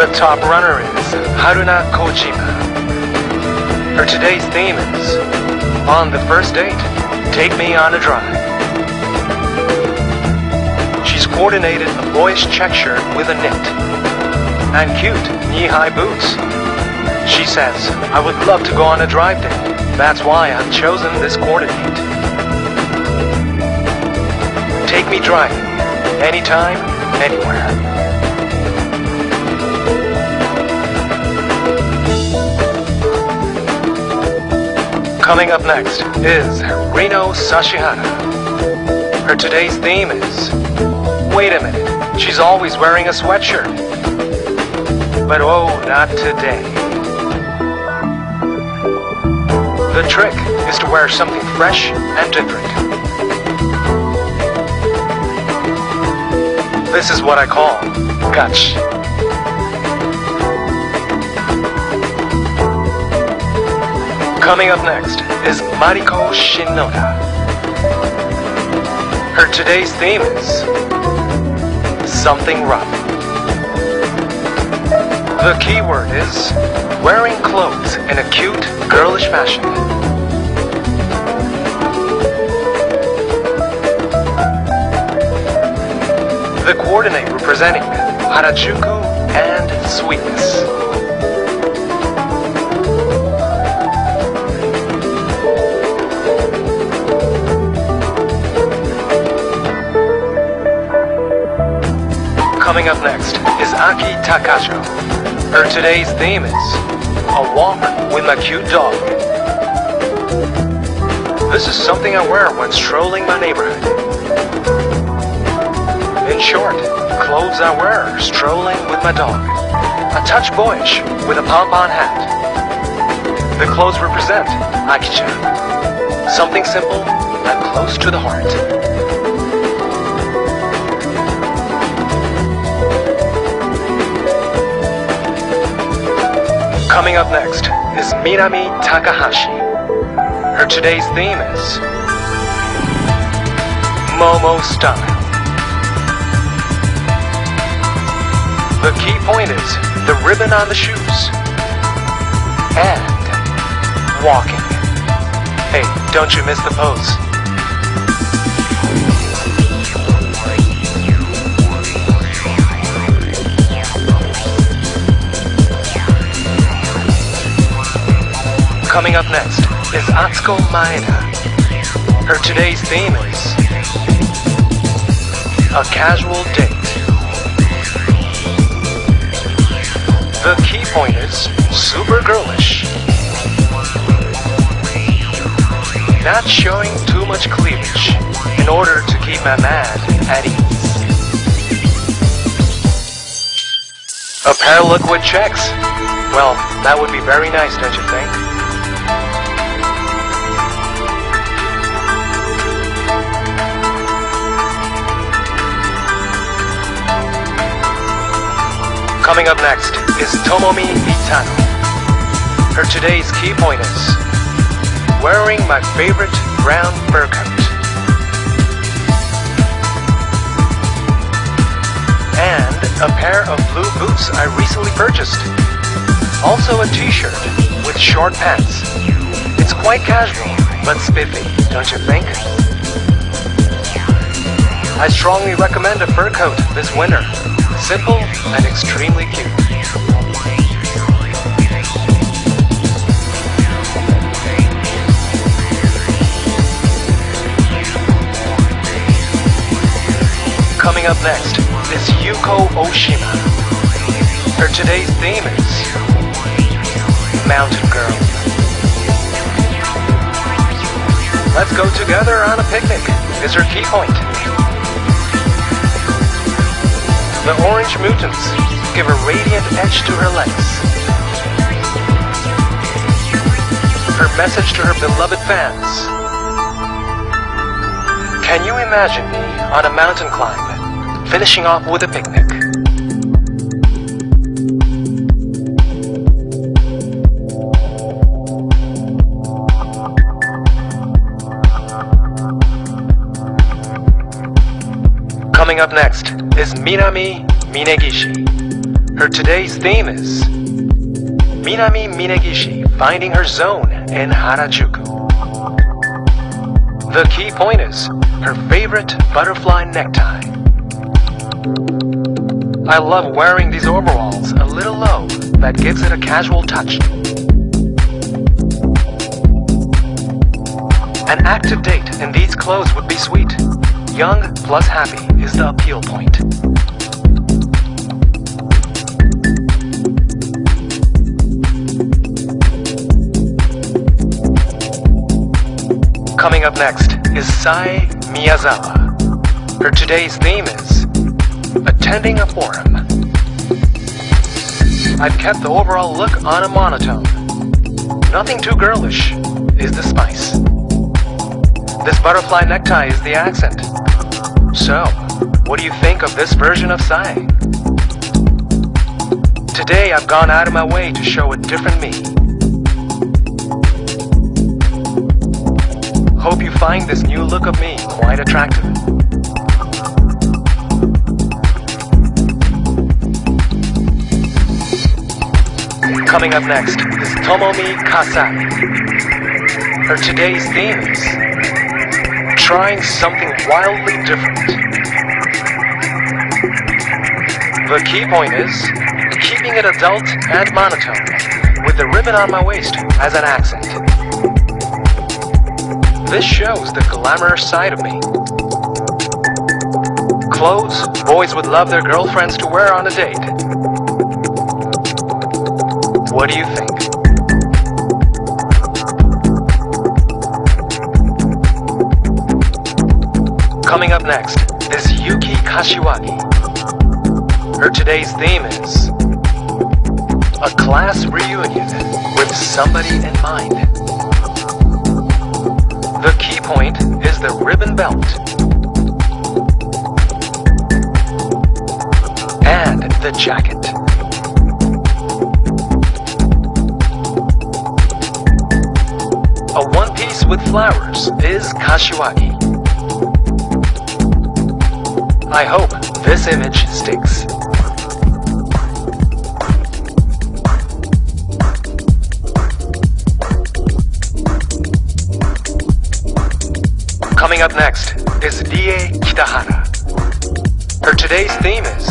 The top runner is Haruna Kojima. Her today's theme is On the First Date, Take Me on a Drive. She's coordinated a boyish check shirt with a knit and cute knee-high boots. She says, I would love to go on a drive date. That's why I've chosen this coordinate. Take me driving, anytime, anywhere. Coming up next is Rino Sashihara. Her today's theme is, wait a minute, she's always wearing a sweatshirt. But oh, not today. The trick is to wear something fresh and different. This is what I call gutch. Coming up next is Mariko Shinoda. Her today's theme is something rough. The key word is wearing clothes in a cute, girlish fashion. The coordinate representing Harajuku and sweetness. Coming up next is Aki Takajo. Her today's theme is a walk with my cute dog. This is something I wear when strolling my neighborhood. In short, clothes I wear strolling with my dog. A touch boyish with a pom-pom hat. The clothes represent Aki-chan. Something simple and close to the heart. Coming up next is Minami Takahashi. Her today's theme is Momo style. The key point is the ribbon on the shoes and walking. Hey, don't you miss the pose. Coming up next is Atsuko Maeda. Her today's theme is a casual date. The key point is super girlish. Not showing too much cleavage in order to keep my man at ease. A pair of liquid checks. Well, that would be very nice, don't you think? Coming up next is Tomomi Itano. Her today's key point is wearing my favorite brown fur coat and a pair of blue boots I recently purchased. Also a t-shirt with short pants. It's quite casual, but spiffy, don't you think? I strongly recommend a fur coat this winter. Simple and extremely cute. Coming up next is Yuko Oshima. Her today's theme is Mountain Girl. Let's go together on a picnic is her key point. The orange mutants give a radiant edge to her legs. Her message to her beloved fans. Can you imagine me on a mountain climb, finishing off with a picnic? Coming up next is Minami Minegishi. Her today's theme is Minami Minegishi finding her zone in Harajuku. The key point is her favorite butterfly necktie. I love wearing these overalls a little low, that gives it a casual touch. An active date in these clothes would be sweet. Young plus happy is the appeal point. Coming up next is Sai Miyazawa. Her today's theme is attending a forum. I've kept the overall look on a monotone. Nothing too girlish is the spice. This butterfly necktie is the accent. So, what do you think of this version of Sai? Today I've gone out of my way to show a different me. Hope you find this new look of me quite attractive. Coming up next is Tomomi Kasai. Her today's theme is trying something wildly different. The key point is keeping it adult and monotone, with the ribbon on my waist as an accent. This shows the glamorous side of me. Clothes boys would love their girlfriends to wear on a date. What do you think? Coming up next is Yuki Kashiwagi. Her today's theme is a class reunion with somebody in mind. The key point is the ribbon belt and the jacket. A one-piece with flowers is Kashiwagi. I hope this image sticks. Coming up next is Rie Kitahara. Her today's theme is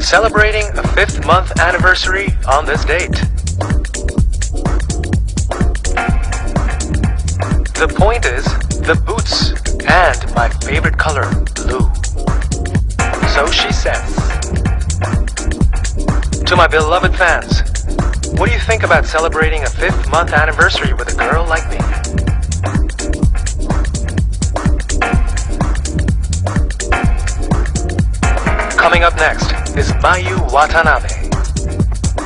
celebrating a 5th month anniversary on this date. The point is the boots and my favorite color, blue. So she says. To my beloved fans, what do you think about celebrating a 5th month anniversary with a girl like me? Coming up next is Mayu Watanabe.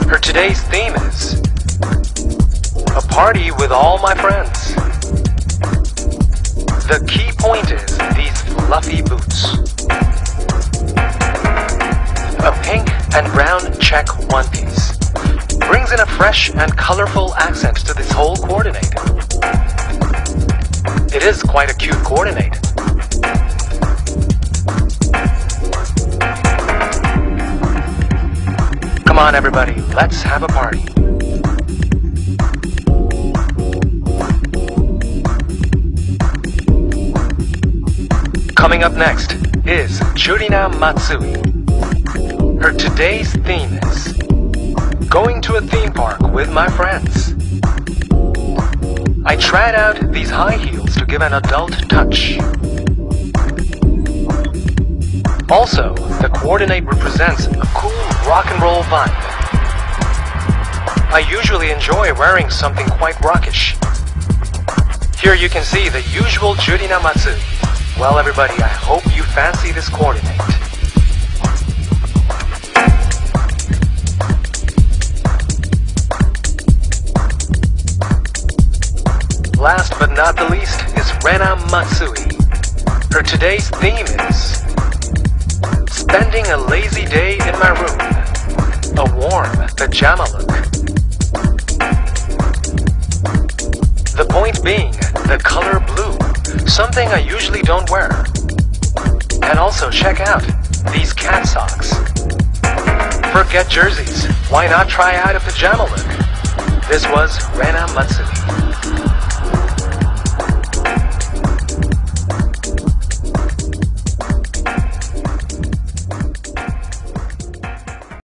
Her today's theme is a party with all my friends. The key point is these fluffy boots. A pink and brown check one piece brings in a fresh and colorful accent to this whole coordinate. It is quite a cute coordinate. Come on everybody, let's have a party. Coming up next is Churina Matsui. Her today's theme is going to a theme park with my friends. I tried out these high heels to give an adult touch. Also, the coordinate represents a cool rock and roll vibe. I usually enjoy wearing something quite rockish. Here you can see the usual Churina Matsui. Well everybody, I hope you fancy this coordinate. Last but not the least is Rena Matsui. Her today's theme is spending a lazy day in my room. A warm pajama look. The point being the color blue, something I usually don't wear. And also check out these cat socks. Forget jerseys. Why not try out a pajama look? This was Rena Matsui.